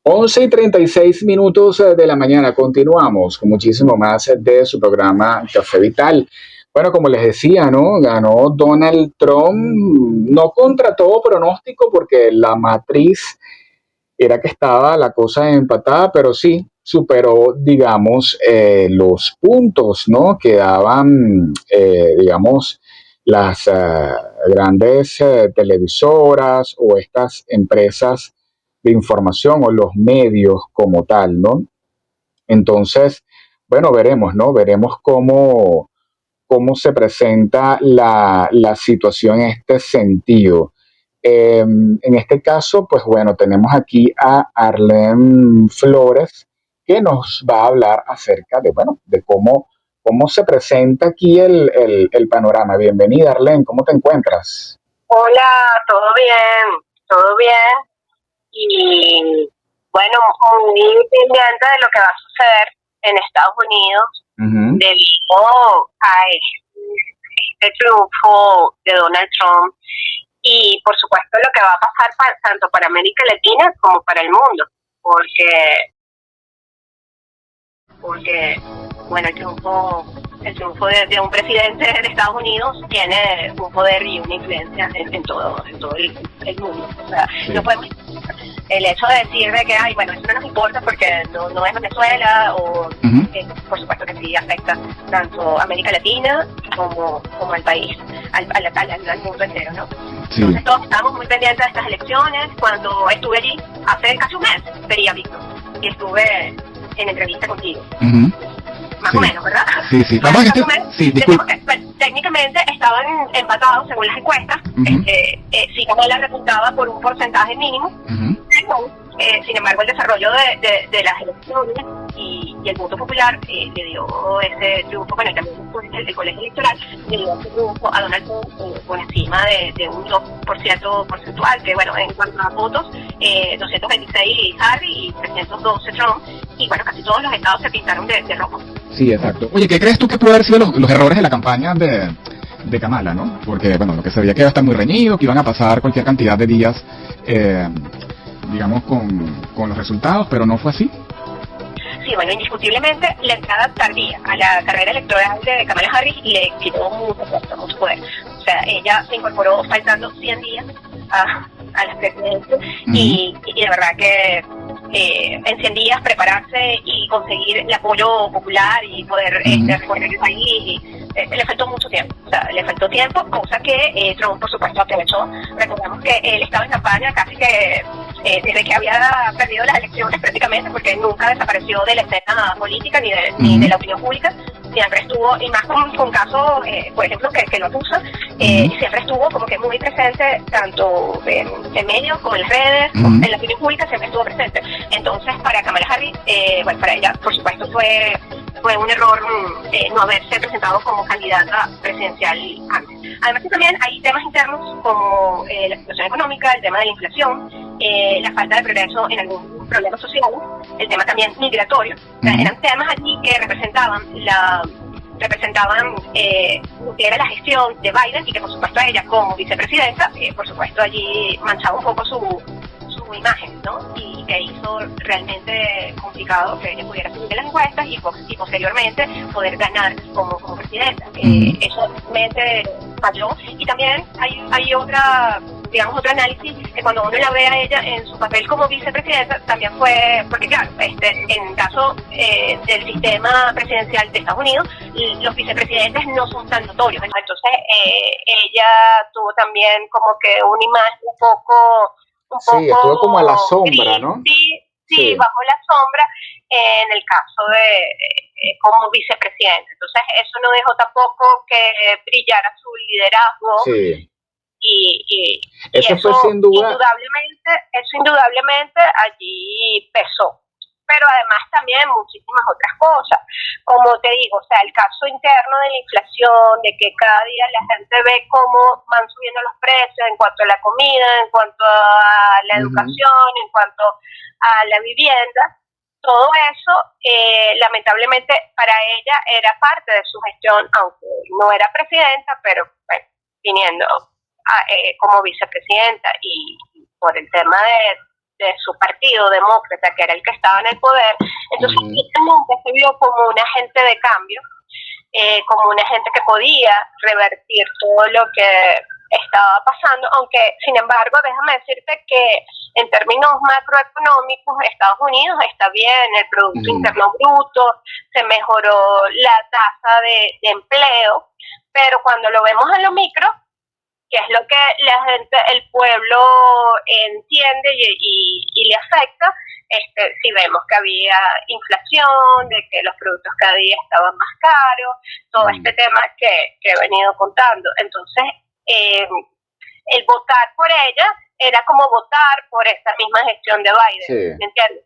11:36 de la mañana. Continuamos con muchísimo más de su programa Café Vital. Bueno, como les decía, ¿no? Ganó Donald Trump, no contra todo pronóstico, porque la matriz era que estaba la cosa empatada, pero sí superó, digamos, los puntos, ¿no? Que daban, digamos, las grandes televisoras o estas empresas de información o los medios como tal, ¿no? Entonces, bueno, veremos, ¿no? Veremos cómo se presenta la situación en este sentido. En este caso, pues bueno, tenemos aquí a Arlene Flores, que nos va a hablar acerca de, bueno, de cómo se presenta aquí el panorama. Bienvenida, Arlene, ¿cómo te encuentras? Hola, todo bien, todo bien. Y bueno, muy pendiente de lo que va a suceder en Estados Unidos debido a este triunfo de Donald Trump y por supuesto lo que va a pasar tanto para América Latina como para el mundo, porque bueno, el triunfo de un presidente de Estados Unidos tiene un poder y una influencia en todo el mundo. O sea, sí. No podemos, el hecho de decir de que, ay, bueno, eso no nos importa porque no es Venezuela, o por supuesto que sí afecta tanto a América Latina como al país, al mundo entero, ¿no? Sí. Entonces todos estábamos muy pendientes de estas elecciones. Cuando estuve allí, hace casi un mes, vería Víctor, y estuve en entrevista contigo. Más o menos, ¿verdad? Sí, sí. Bueno, técnicamente estaban empatados según las encuestas. Sí, Kamala repuntaba por un porcentaje mínimo. Sin embargo, el desarrollo de las elecciones y el voto popular le dio ese triunfo, bueno, y también el colegio electoral le dio ese triunfo a Donald Trump por encima de un 2% porcentual, que bueno, en cuanto a votos, 226 Harry y 312 Trump, y bueno, casi todos los estados se pintaron de rojo. Sí, exacto. Oye, ¿qué crees tú que puede haber sido los errores de la campaña de Kamala, no? Porque, bueno, lo que se veía que iba a estar muy reñido, que iban a pasar cualquier cantidad de días, digamos, con los resultados, pero no fue así. Sí, bueno, indiscutiblemente la entrada tardía a la carrera electoral de Kamala Harris le quitó mucho poder. O sea, ella se incorporó faltando 100 días a las presidencias y de verdad que en 100 días prepararse y conseguir el apoyo popular y poder recorrer el país, le faltó mucho tiempo. O sea, le faltó tiempo, cosa que Trump, por supuesto, aprovechó. Recordemos que él estaba en campaña casi que desde que había perdido las elecciones prácticamente, porque nunca desapareció de la escena política ni de la opinión pública. Siempre estuvo, y más con casos, por ejemplo, que lo acusan, siempre estuvo como que muy presente, tanto en medios como en las redes, en la opinión pública siempre estuvo presente. Entonces, para Kamala Harris, bueno, para ella, por supuesto, fue un error no haberse presentado como candidata presidencial antes. Además que también hay temas internos como la situación económica, el tema de la inflación, la falta de progreso en algún problema social, el tema también migratorio. O sea, eran temas allí que representaban lo que era la gestión de Biden, y que por supuesto a ella como vicepresidenta, por supuesto allí manchaba un poco su imagen, ¿no? Y que hizo realmente complicado que ella pudiera subir las encuestas y posteriormente poder ganar como presidenta. Eso realmente falló. Y también hay otro análisis, que cuando uno la ve a ella en su papel como vicepresidenta, también fue, porque claro, en caso del sistema presidencial de Estados Unidos, los vicepresidentes no son tan notorios. Entonces ella tuvo también como que una imagen un poco sí, estuvo como a la sombra, ¿no? Sí, bajo la sombra en el caso de como vicepresidente. Entonces eso no dejó tampoco que brillara su liderazgo. Sí. Y eso fue sin duda. Indudablemente allí pesó. Pero además también muchísimas otras cosas, como te digo, o sea, el caso interno de la inflación, de que cada día la gente ve cómo van subiendo los precios en cuanto a la comida, en cuanto a la educación, en cuanto a la vivienda. Todo eso, lamentablemente para ella era parte de su gestión, aunque no era presidenta, pero bueno, viniendo como vicepresidenta y por el tema de su partido demócrata, que era el que estaba en el poder. Entonces, nunca se vio como un agente de cambio, como una gente que podía revertir todo lo que estaba pasando, aunque sin embargo déjame decirte que en términos macroeconómicos Estados Unidos está bien, el Producto Interno Bruto, se mejoró la tasa de empleo, pero cuando lo vemos en lo micro, que es lo que la gente, el pueblo entiende y le afecta, si vemos que había inflación, de que los productos cada día estaban más caros, todo este tema que he venido contando. Entonces, el votar por ella era como votar por esta misma gestión de Biden, ¿me entiendes?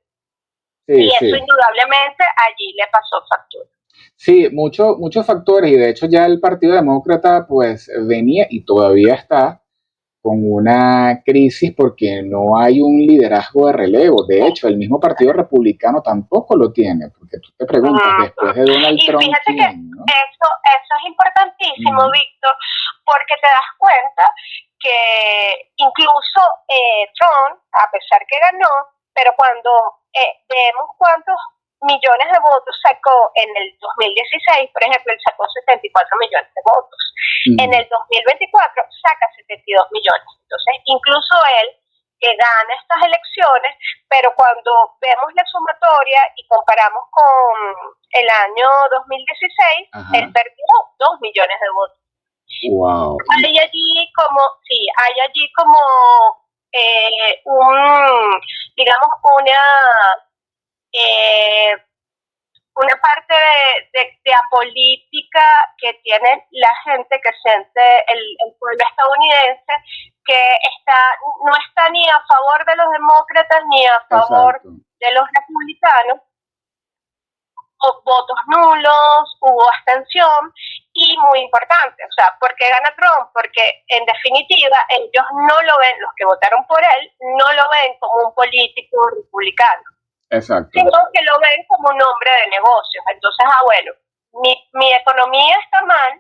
Y eso indudablemente allí le pasó factura. Sí, muchos factores, y de hecho ya el Partido Demócrata pues venía y todavía está con una crisis porque no hay un liderazgo de relevo. De hecho, el mismo Partido Republicano tampoco lo tiene, porque tú te preguntas, después de Donald Trump, y fíjate ¿quién? ¿no? Eso es importantísimo, Víctor, porque te das cuenta que incluso Trump, a pesar que ganó, pero cuando vemos cuántos millones de votos sacó en el 2016, por ejemplo, él sacó 74 millones de votos. En el 2024 saca 72 millones. Entonces, incluso él, que gana estas elecciones, pero cuando vemos la sumatoria y comparamos con el año 2016, él perdió 2 millones de votos. Wow. Hay allí como digamos, una parte de apolítica que tiene la gente, que siente el pueblo estadounidense, que no está ni a favor de los demócratas ni a favor de los republicanos. O votos nulos, hubo abstención, y muy importante, o sea, ¿por qué gana Trump? Porque en definitiva ellos no lo ven, los que votaron por él, no lo ven como un político republicano. Exacto. Sino que lo ven como un hombre de negocios. Entonces, bueno, mi economía está mal,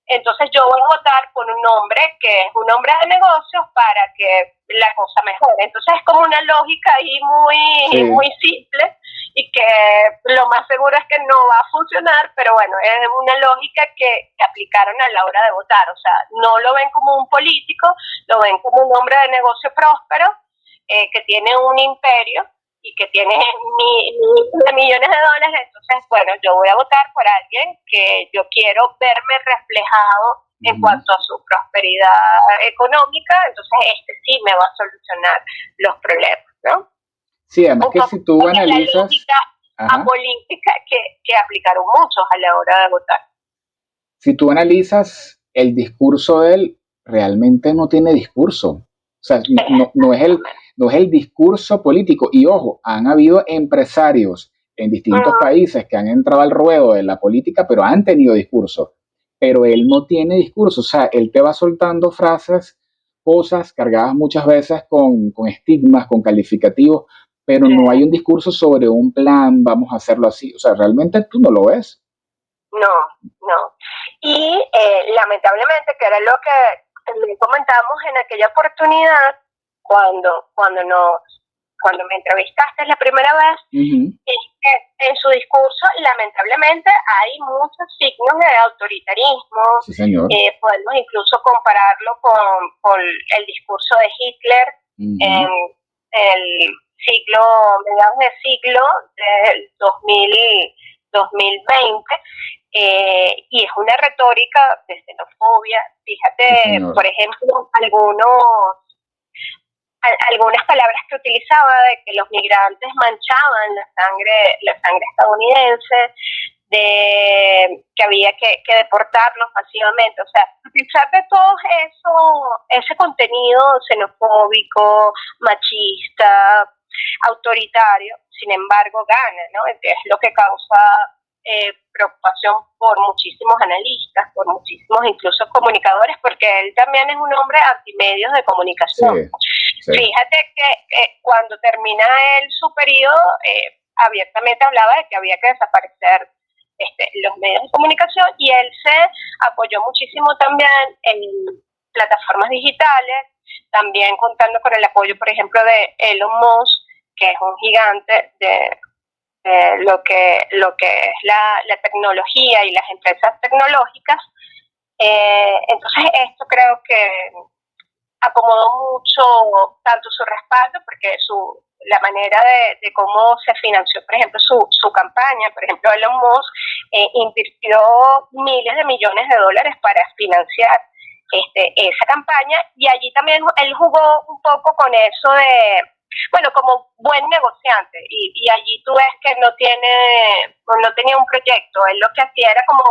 entonces yo voy a votar por un hombre que es un hombre de negocios para que la cosa mejore. Entonces es como una lógica ahí muy simple, y que lo más seguro es que no va a funcionar, pero bueno, es una lógica que aplicaron a la hora de votar. O sea, no lo ven como un político, lo ven como un hombre de negocio próspero, que tiene un imperio y que tiene millones de dólares. Entonces, bueno, yo voy a votar por alguien que yo quiero verme reflejado en cuanto a su prosperidad económica. Entonces sí me va a solucionar los problemas, ¿no? Sí, además que si tú analizas... La lógica apolítica que aplicaron muchos a la hora de votar. Si tú analizas el discurso de él, realmente no tiene discurso. O sea, no es el discurso político. Y ojo, han habido empresarios en distintos países que han entrado al ruedo de la política, pero han tenido discurso. Pero él no tiene discurso. O sea, él te va soltando frases, cosas cargadas muchas veces con estigmas, con calificativos, pero no hay un discurso sobre un plan, vamos a hacerlo así. O sea, realmente tú no lo ves. No. Y lamentablemente, que era lo que le comentamos en aquella oportunidad, cuando me entrevistaste la primera vez, en su discurso lamentablemente hay muchos signos de autoritarismo. Sí, señor. Podemos incluso compararlo con el discurso de Hitler en el mediados de siglo del 2020, y es una retórica de xenofobia. Fíjate, por ejemplo, algunas palabras que utilizaba, de que los migrantes manchaban la sangre estadounidense, de que había que deportarlos masivamente. O sea, utilizar de todo ese contenido xenofóbico, machista, autoritario, sin embargo gana, ¿no? Es lo que causa preocupación por muchísimos analistas, por muchísimos incluso comunicadores, porque él también es un hombre antimedios de comunicación. Sí. Fíjate que cuando termina él su periodo, abiertamente hablaba de que había que desaparecer los medios de comunicación, y él se apoyó muchísimo también en plataformas digitales, también contando con el apoyo, por ejemplo, de Elon Musk, que es un gigante de lo que es la tecnología y las empresas tecnológicas. Entonces esto creo que acomodó mucho tanto su respaldo, porque la manera de cómo se financió, por ejemplo, su campaña. Por ejemplo, Elon Musk invirtió miles de millones de dólares para financiar esa campaña, y allí también él jugó un poco con eso de, bueno, como buen negociante, y allí tú ves que no tenía un proyecto. Él lo que hacía era como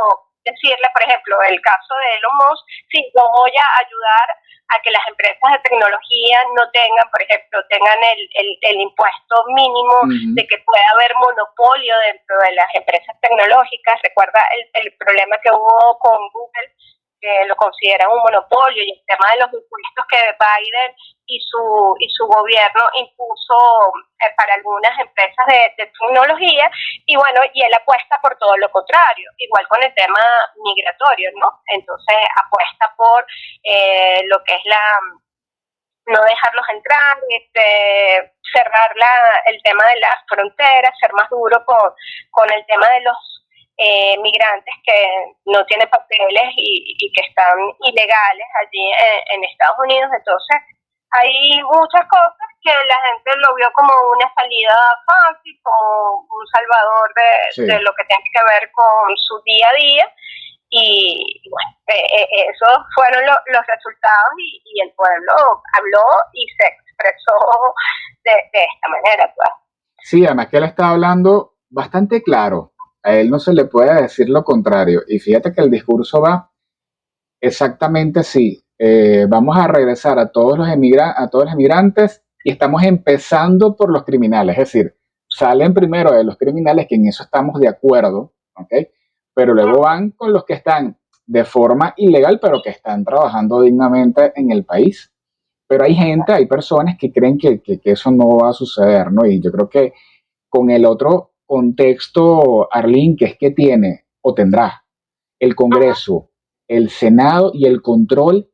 decirle, por ejemplo, el caso de Elon Musk: sí, yo voy a ayudar a que las empresas de tecnología no tengan, por ejemplo, el impuesto mínimo, de que pueda haber monopolio dentro de las empresas tecnológicas. Recuerda el problema que hubo con Google, que lo consideran un monopolio, y el tema de los impuestos que Biden y su gobierno impuso para algunas empresas de tecnología. Y bueno, y él apuesta por todo lo contrario, igual con el tema migratorio, ¿no? Entonces apuesta por lo que es no dejarlos entrar, cerrar el tema de las fronteras, ser más duro con el tema de los migrantes que no tienen papeles y que están ilegales allí en Estados Unidos. Entonces hay muchas cosas que la gente lo vio como una salida fácil, como un salvador de lo que tiene que ver con su día a día. Y bueno, esos fueron los resultados, y el pueblo habló y se expresó de esta manera, pues. Sí, además que él está hablando bastante claro. A él no se le puede decir lo contrario. Y fíjate que el discurso va exactamente así. Vamos a regresar a todos los emigrantes, y estamos empezando por los criminales. Es decir, salen primero de los criminales, que en eso estamos de acuerdo, ¿ok? Pero luego van con los que están de forma ilegal, pero que están trabajando dignamente en el país. Pero hay personas que creen que eso no va a suceder, ¿no? Y yo creo que con el otro contexto, Arlene, que es que tiene o tendrá el Congreso, el Senado y el control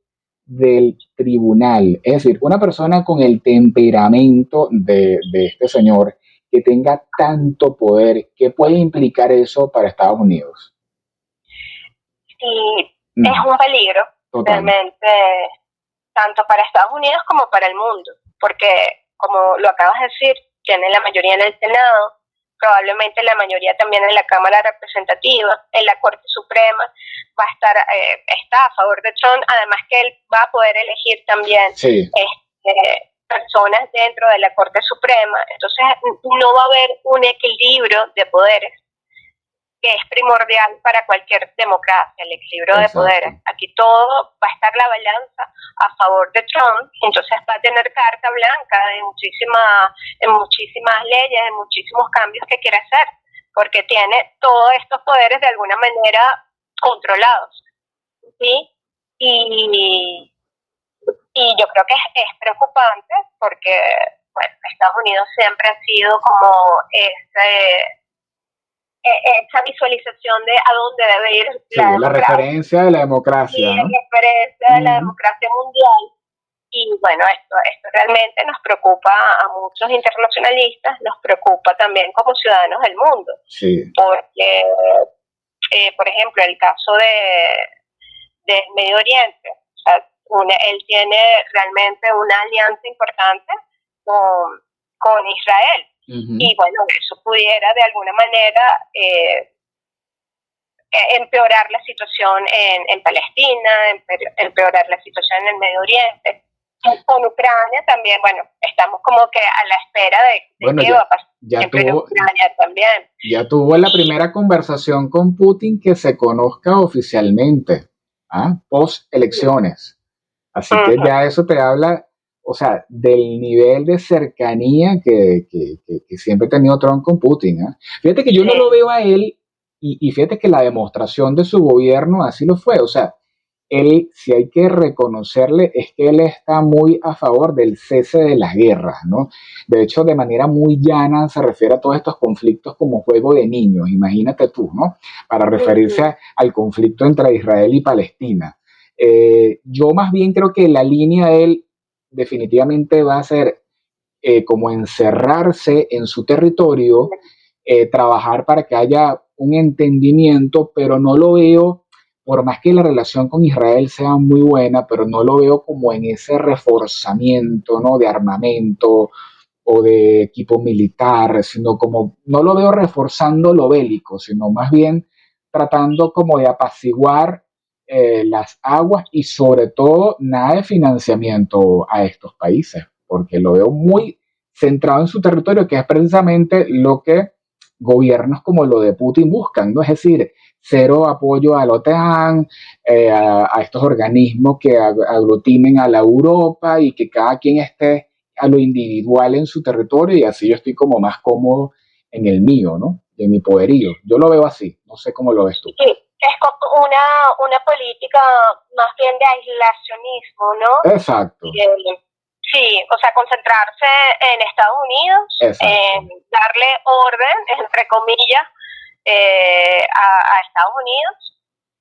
del tribunal. Es decir, una persona con el temperamento de este señor, que tenga tanto poder, ¿qué puede implicar eso para Estados Unidos? Sí, es un peligro, realmente, tanto para Estados Unidos como para el mundo, porque, como lo acabas de decir, tiene la mayoría en el Senado, probablemente la mayoría también en la Cámara Representativa, en la Corte Suprema va a está a favor de Trump, además que él va a poder elegir también personas dentro de la Corte Suprema. Entonces no va a haber un equilibrio de poderes, que es primordial para cualquier democracia, el equilibrio de poderes. Aquí todo va a estar la balanza a favor de Trump, entonces va a tener carta blanca en muchísimas leyes, en muchísimos cambios que quiere hacer, porque tiene todos estos poderes de alguna manera controlados, ¿sí? Y yo creo que es preocupante, porque bueno, Estados Unidos siempre ha sido como esa visualización de a dónde debe ir la referencia de la democracia, ¿no? La referencia de la democracia mundial. Y bueno, esto realmente nos preocupa a muchos internacionalistas, nos preocupa también como ciudadanos del mundo. Sí. Porque, por ejemplo, el caso del Medio Oriente, o sea, él tiene realmente una alianza importante con Israel. Y bueno, eso pudiera de alguna manera empeorar la situación en Palestina, empeorar la situación en el Medio Oriente. Con Ucrania también, bueno, estamos como que a la espera de qué va a pasar en Ucrania también. Ya tuvo la primera conversación con Putin que se conozca oficialmente, post elecciones. Así que ya eso te habla, o sea, del nivel de cercanía que siempre ha tenido Trump con Putin. Fíjate que yo no lo veo a él, y fíjate que la demostración de su gobierno así lo fue. O sea, él, si hay que reconocerle, es que él está muy a favor del cese de las guerras, ¿no? De hecho, de manera muy llana se refiere a todos estos conflictos como juego de niños, imagínate tú, ¿no? Para referirse al conflicto entre Israel y Palestina. Yo más bien creo que la línea de él definitivamente va a ser como encerrarse en su territorio, trabajar para que haya un entendimiento, pero no lo veo, por más que la relación con Israel sea muy buena, pero no lo veo como en ese reforzamiento, ¿no? De armamento o de equipo militar, sino como no lo veo reforzando lo bélico, sino más bien tratando como de apaciguar las aguas y sobre todo nada de financiamiento a estos países, porque lo veo muy centrado en su territorio, que es precisamente lo que gobiernos como lo de Putin buscan, ¿no? Es decir, cero apoyo a la OTAN, a estos organismos que aglutinen a la Europa y que cada quien esté a lo individual en su territorio y así yo estoy como más cómodo en el mío, ¿no? En mi poderío. Yo lo veo así, no sé cómo lo ves tú. Sí, es como una política más bien de aislacionismo, ¿no? Exacto. Sí, o sea, concentrarse en Estados Unidos, en darle orden, entre comillas, a Estados Unidos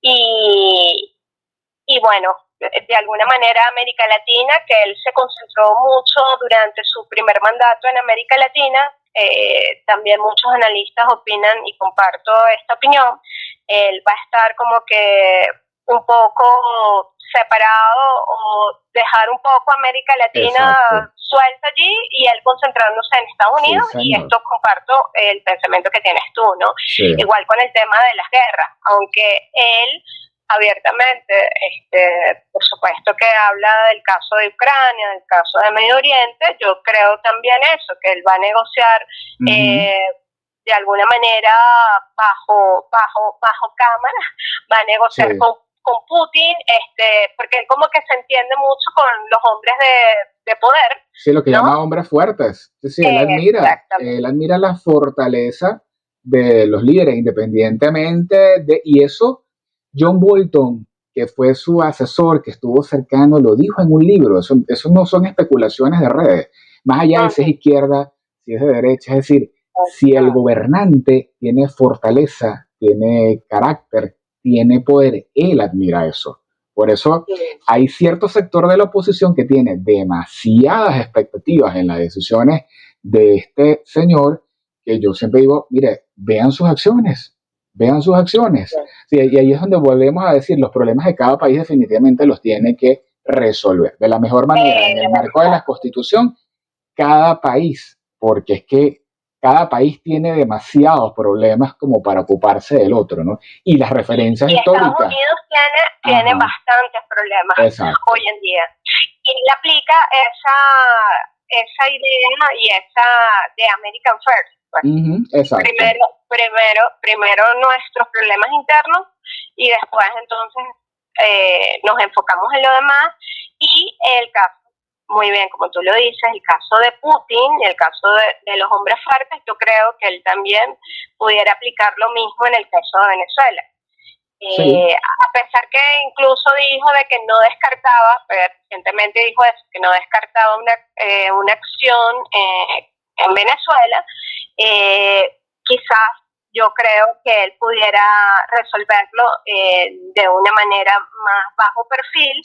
y bueno, de alguna manera América Latina, que él se concentró mucho durante su primer mandato en América Latina, también muchos analistas opinan y comparto esta opinión, él va a estar como que un poco separado o dejar un poco América Latina suelta allí y él concentrándose en Estados Unidos, sí, y esto comparto el pensamiento que tienes tú, ¿no? Sí. Igual con el tema de las guerras, aunque él abiertamente, por supuesto que habla del caso de Ucrania, del caso de Medio Oriente, yo creo también eso, que él va a negociar de alguna manera bajo cámara, va a negociar con Putin, porque él como que se entiende mucho con los hombres de poder. Sí, lo que llama hombres fuertes. Sí, él admira la fortaleza de los líderes independientemente y eso John Bolton, que fue su asesor, que estuvo cercano, lo dijo en un libro. Eso no son especulaciones de redes. Más allá de si es izquierda, si es de derecha, es decir, si el gobernante tiene fortaleza, tiene carácter, tiene poder, él admira eso. Por eso hay cierto sector de la oposición que tiene demasiadas expectativas en las decisiones de este señor, que yo siempre digo, mire, vean sus acciones. Sí, y ahí es donde volvemos a decir, los problemas de cada país definitivamente los tiene que resolver de la mejor manera, en el marco de la Constitución, cada país, porque es que cada país tiene demasiados problemas como para ocuparse del otro, ¿no? Y las referencias históricas. Estados Unidos tiene bastantes problemas hoy en día. Y le aplica esa idea y esa de American First. Exacto. Primero nuestros problemas internos y después entonces nos enfocamos en lo demás y el caso, muy bien, como tú lo dices, el caso de Putin, el caso de los hombres fuertes, yo creo que él también pudiera aplicar lo mismo en el caso de Venezuela. A pesar que incluso dijo de que no descartaba, pero recientemente dijo eso, que no descartaba una acción en Venezuela, quizás yo creo que él pudiera resolverlo de una manera más bajo perfil,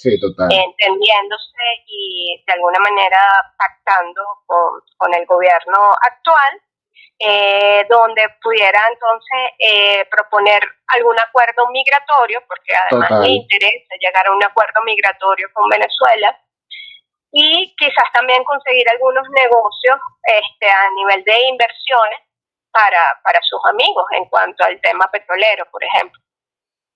entendiéndose y de alguna manera pactando con el gobierno actual, donde pudiera entonces proponer algún acuerdo migratorio, porque además le interesa llegar a un acuerdo migratorio con Venezuela, y quizás también conseguir algunos negocios a nivel de inversiones para sus amigos en cuanto al tema petrolero, por ejemplo.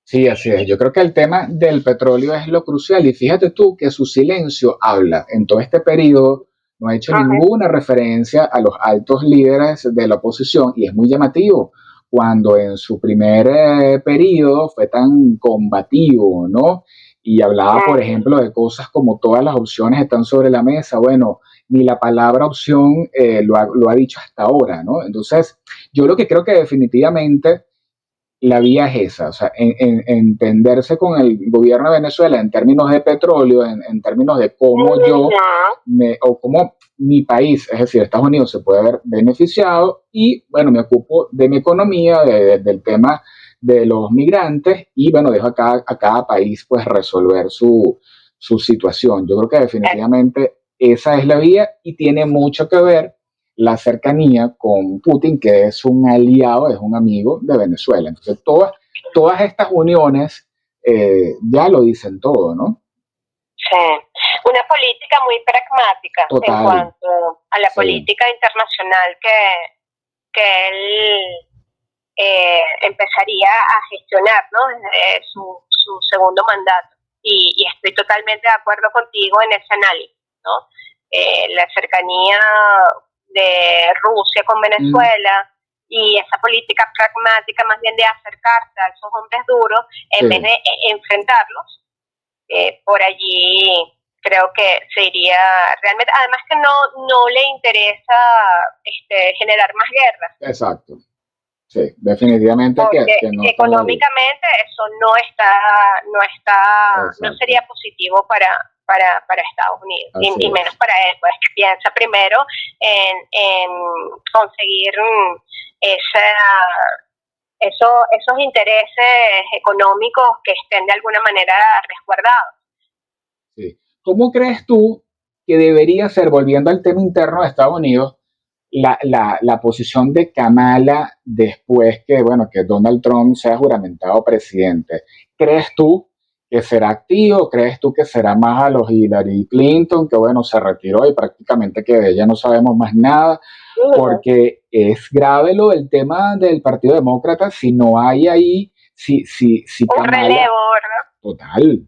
Sí, así es. Yo creo que el tema del petróleo es lo crucial y fíjate tú que su silencio habla. En todo este periodo no ha hecho ninguna referencia a los altos líderes de la oposición y es muy llamativo cuando en su primer periodo fue tan combativo, ¿no? Y hablaba, por ejemplo, de cosas como todas las opciones están sobre la mesa. Bueno, ni la palabra opción lo ha dicho hasta ahora, ¿no? Entonces, yo lo que creo que definitivamente la vía es esa, o sea, en entenderse con el gobierno de Venezuela en términos de petróleo, en términos de cómo o cómo mi país, es decir, Estados Unidos, se puede ver beneficiado y, bueno, me ocupo de mi economía, del tema de los migrantes y, bueno, dejo a cada país, pues, resolver su situación. Yo creo que definitivamente esa es la vía y tiene mucho que ver la cercanía con Putin, que es un aliado, es un amigo de Venezuela. Entonces, todas estas uniones ya lo dicen todo, ¿no? Sí, una política muy pragmática en Total, cuanto a la sí, política internacional que él empezaría a gestionar, ¿no? Desde su segundo mandato. Y estoy totalmente de acuerdo contigo en ese análisis, ¿no? La cercanía de Rusia con Venezuela y esa política pragmática más bien de acercarse a esos hombres duros en vez sí, de enfrentarlos, por allí creo que sería realmente, además que no le interesa generar más guerras, exacto. Sí, definitivamente porque que no está en la lista. económicamente eso no Exacto, sería positivo para Estados Unidos así y menos es. para él, pues que piensa primero en conseguir esa, esos intereses económicos que estén de alguna manera resguardados. Sí. ¿Cómo crees tú que debería ser, volviendo al tema interno de Estados Unidos, la posición de Kamala después que, bueno, que Donald Trump sea juramentado presidente? ¿Crees tú que será activo? ¿Crees tú que será más a los Hillary Clinton, que bueno, se retiró y prácticamente que de ella no sabemos más nada? Porque es grave lo del tema del Partido Demócrata si no hay ahí, si Un Kamala, relevo, ¿verdad? total,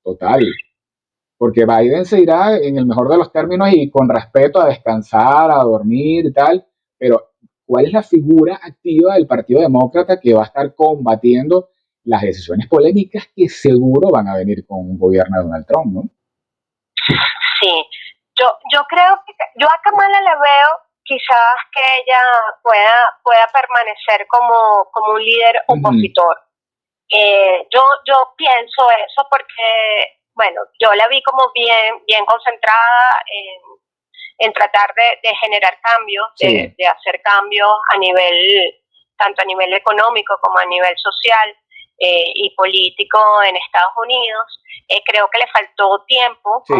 total, porque Biden se irá en el mejor de los términos y con respeto a descansar, a dormir y tal, pero ¿cuál es la figura activa del Partido Demócrata que va a estar combatiendo las decisiones polémicas que seguro van a venir con un gobierno de Donald Trump, ¿no? Sí, yo creo que yo a Kamala la veo quizás que ella pueda permanecer como un líder opositor. Yo pienso eso porque, bueno, yo la vi como bien concentrada en tratar de generar cambios, Sí, de hacer cambios tanto a nivel económico como a nivel social y político en Estados Unidos. Creo que le faltó tiempo, sí,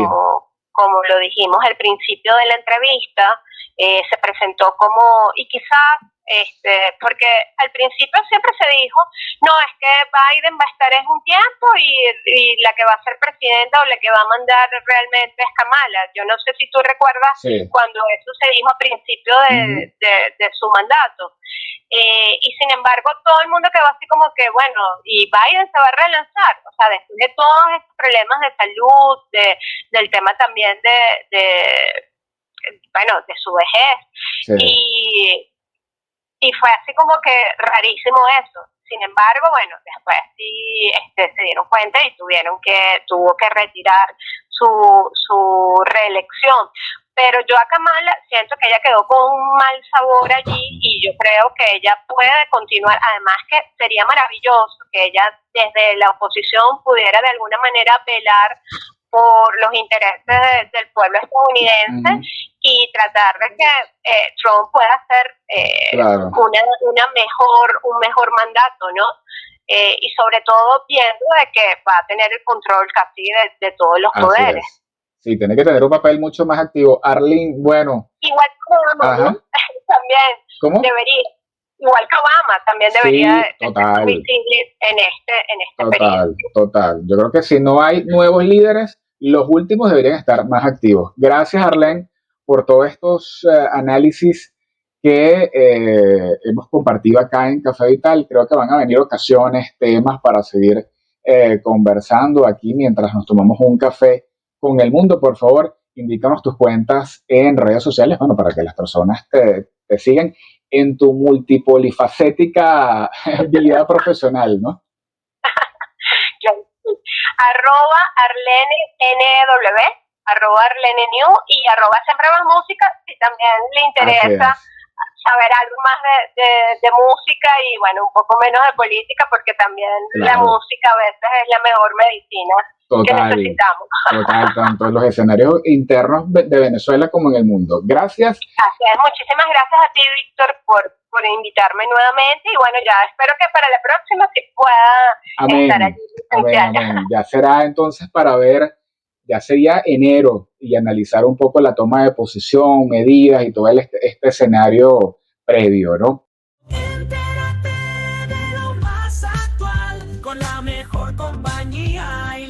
como lo dijimos al principio de la entrevista, se presentó como, y quizás, porque al principio siempre se dijo, no, es que Biden va a estar en un tiempo y la que va a ser presidenta o la que va a mandar realmente es Kamala. Yo no sé si tú recuerdas sí. cuando eso se dijo a principio Ujú. de su mandato. Y sin embargo, todo el mundo quedó así como que, bueno, y Biden se va a relanzar. O sea, después de todos estos problemas de salud, del tema también bueno, de su vejez. Sí, Y fue así como que rarísimo eso. Sin embargo, bueno, después sí se dieron cuenta y tuvo que retirar su reelección. Pero yo a Kamala siento que ella quedó con un mal sabor allí y yo creo que ella puede continuar. Además que sería maravilloso que ella desde la oposición pudiera de alguna manera velar por los intereses del pueblo estadounidense ujú, y tratar de que Trump pueda hacer claro, un mejor mandato, ¿no? Y sobre todo viendo de que va a tener el control casi de todos los así poderes. es. Sí, tiene que tener un papel mucho más activo. Arlene, bueno, Igual que Obama, ¿no? ajá, También ¿cómo? debería, igual que Obama, también debería Sí, de ser más total. visible en este periodo. Total, total. Yo creo que si no hay nuevos líderes, los últimos deberían estar más activos. Gracias, Arlen, por todos estos análisis que hemos compartido acá en Café Vital. Creo que van a venir ocasiones, temas para seguir conversando aquí mientras nos tomamos un café con el mundo. Por favor, indícanos tus cuentas en redes sociales, bueno, para que las personas te sigan en tu multipolifacética vida profesional, ¿no? Arroba Arlene NW, arroba Arlene New y arroba Siempre Más Música, si también le Así interesa es. saber algo más de música y bueno, un poco menos de política, porque también la Claro, música a veces es la mejor medicina que total, necesitamos. total, tanto en los escenarios internos de Venezuela como en el mundo. Gracias, Así es, muchísimas gracias a ti, Víctor, por invitarme nuevamente y bueno, ya espero que para la próxima sí pueda estar amén, allí amén, presencial. amén. Ya será entonces para ver ya sería enero y analizar un poco la toma de posición, medidas y todo este escenario previo, ¿no? Entérate de lo más actual, con la mejor compañía y